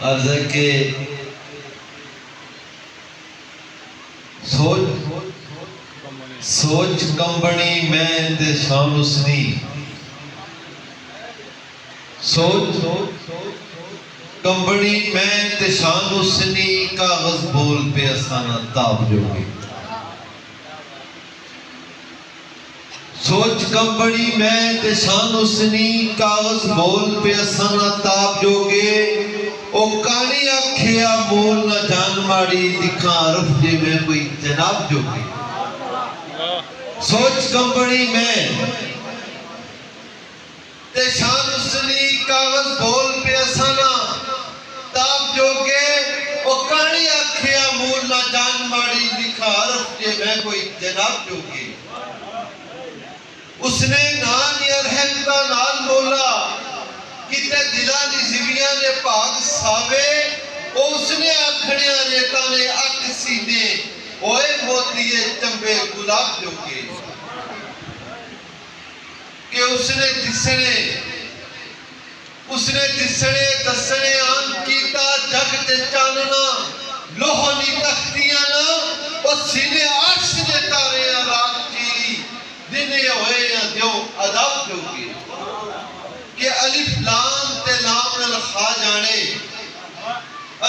عرض ہے کہ سوچ کمبنی میں تے شان اسنی، سوچ کمبنی میں تے شان اسنی، کاغذ بول پہ اسانا تاب جوگے. سوچ کمبنی میں تے شان اسنی، کاغذ بول پہ اسانا تاب جوگے. او کانی آکھیا مول نہ جان ماڑی، دکھا عرف جے میں کوئی جناب جوگے. سوچ کمبنی میں تے شان اسنی، کاغذ بول پہ اسانا تاب جوگے. او کانی آکھیا مول نہ جان ماڑی، دکھا عرف جے میں کوئی جناب جوگے. اس نے نان یا رحم کا نال بولا، کتے دلانی زویاں نے پاک ساوے. اس نے آکھڑیاں ریتا نے اک سینے، اوے موتیے چمبے گلاب جوگے. کہ اس نے دسنے دسنے آن کیتا جگ تے چاننا، لوہنی تختیاں نا وہ سینے عرش نے تارے رات چیری، دنے ہوئے یا دیو عذاب جوگے. کہ الف لام تے لام نل خا جانے،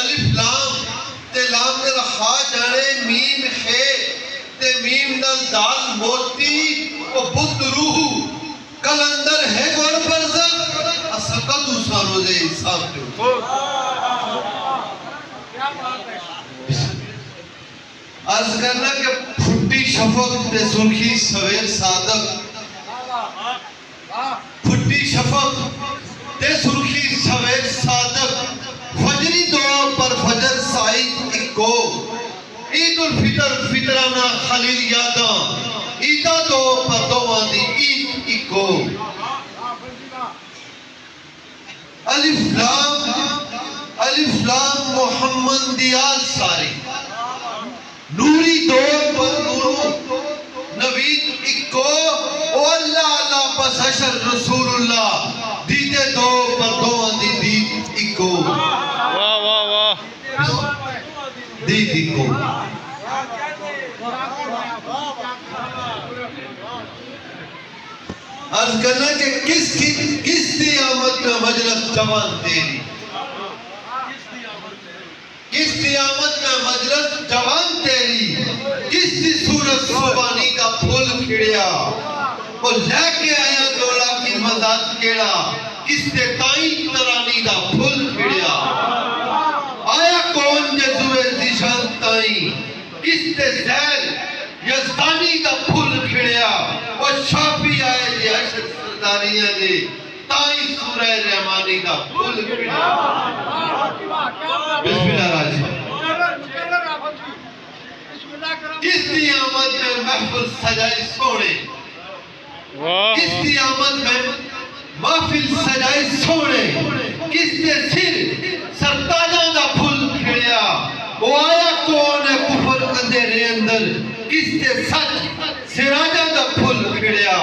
الف لام تے لام نل خا جانے، میم خے تے میم نل دال موتی. او بدھ روح کلندر ہے گور برزخ، اسقل دوسرا روزے حساب جو. عرض کرنا کہ پھٹی شفق تے سرخی سویر صادق، پھٹی شفق تے سرخی سویر صادق، فجری دعا پر فجر سائد اکو. عید الفطر فطرانہ خلیل یاداں، عیدہ دو پر دوان دی عید اکو. الف لام محمد دیال ساری، نوری دو پر نورو نوید اکو. او اللہ اللہ پس حشر رسول اللہ، دیدے دو پر دوان دی دید اکو. واہ واہ واہ دید اکو. عرض کرنا کہ کس دی آمد میں مجلس جوان تیری، کس دی آمد میں مجلس جوان تیری. کس دی صورت صبانی کا پھول کھڑیا، وہ لے کے آیا دولا کی مزاد کیڑا. کس دے تائیں ترانی دا پھول کھڑیا، آیا کون جزوے زیشان تائیں. کس دے زیر یزدانی دا پھول کھڑیا، وہ شافی آئے جے عشق سرداریاں دے تائیں سورہ رحمانی دا پھول کھڑیا. بسم اللہ الرحمن الرحیم. کس دی آمد میں محفل سجائی سونے، کس دی آمد میں محفل سجائی سونے. کس دے سر سرتاجاں دا پھول کھڑیا، وہ آیا کون ہے کفر اندھیرے اندر. کس دے سچ سراجاں دا پھول کھڑیا،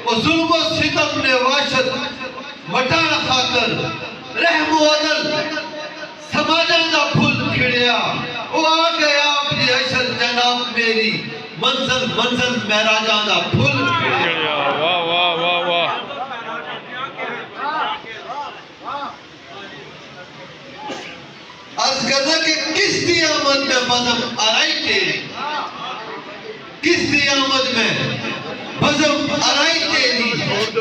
وہ ظلم و ستم نے واشت مٹانا خاطر رحم و عدل سماجاں دا پھول کھڑیا. وہ آ گیا اپنی عشر جناب میری، منزل منزل مہراجاں دا پھول کھڑیا. واہ واہ واہ واہ. عرض کرنا کہ کس دی آمد میں بزم آرائی تیری، کس دی آمد میں بزم آرائی تیری.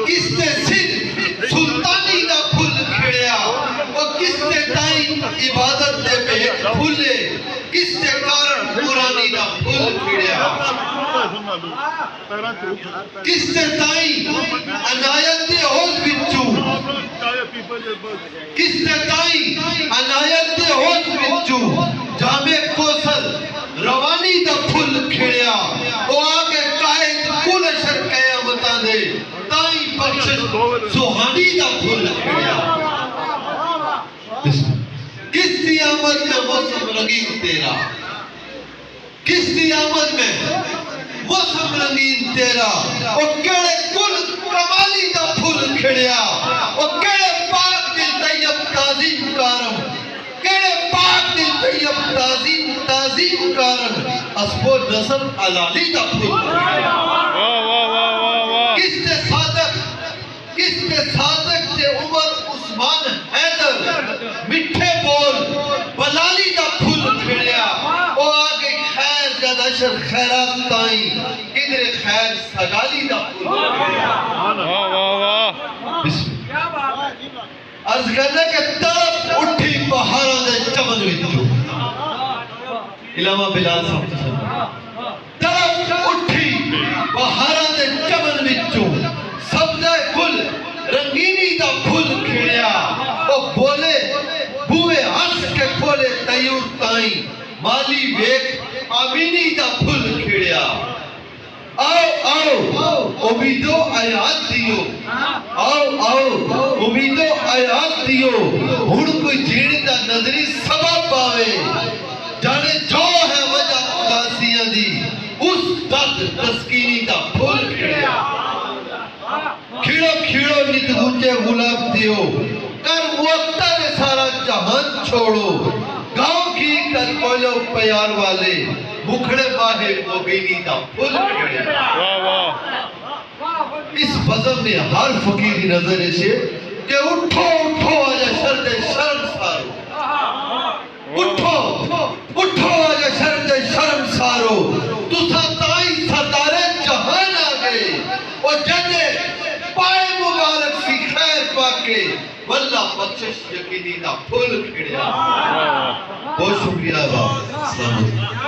کس دے سر سلطانی دا پھول کھڑیا، اور کس دے تائیں عبادت دے پہ پھولے. کس دے کارن قرآنی دا پھول کھڑیا، کس دے تائیں عنایت دے ہوز بچو. کس دے تائیں عنایت دے ہوز بچو، جامع کوثر روانی دا پھول کھڑیا. وہ آگے قائد کل اشر قیامتاں دے تائیں بخشش سوہانی دا پھول کھڑیا. کس دی آمد میں موسم رنگین تیرا، کس دی آمد میں موسم رنگین تیرا. اور کیڑے کل کمالی دا پھول کھڑیا، اور کیڑے پاک دل طیب تعظیم کارم. طیب تازی کارن اسبو نصب علالی دا پھول کس تے صادق تے عمر عثمان حیدر مٹھے بول بلالی دا پھول کھڑیا او آگے خیر جد اشر خیرات تائیں کدھر خیر سگالی دا پھول کھڑیا بسم عرض کرنا کہ تڑپ اٹھی پہاڑاں دے چمن وچوں علامہ بلال صاحب تڑپ اٹھی پہاڑاں دے چمن وچوں سبزہ گل رنگینی دا پھول کھڑیا او بولے بوئے ہنس کے کھولے تیور تائیں مالی ویک آمینی دا پھول کھڑیا آؤ امیدو آیات دیو امیدو آیات دیو ہن کوئی جیڑ دا نظری سبب پاوے جانے جو ہے وجہ اداسیاں دی اس درد تسکینی دا پھول کھڑیا کھیڑو نت دوجے غلاب دیو کر وقتہ نے سارا جہان چھوڑو گاؤں کی کر کولو پیار والے مکھڑے باہے موبینی دا پھول کھڑیا اس بزم نے ہر فقیر کی نظر ایسے کہ اٹھو آجا شرد شرم سارو اٹھو آجا شرد شرم سارو تو ساتائی سردار جہان آگئے اور جنے پائے مبارک سی خیر پاکے واللہ بخشش یقینی دا پھول کھڑیا بہت شکریہ باب السلام علیکم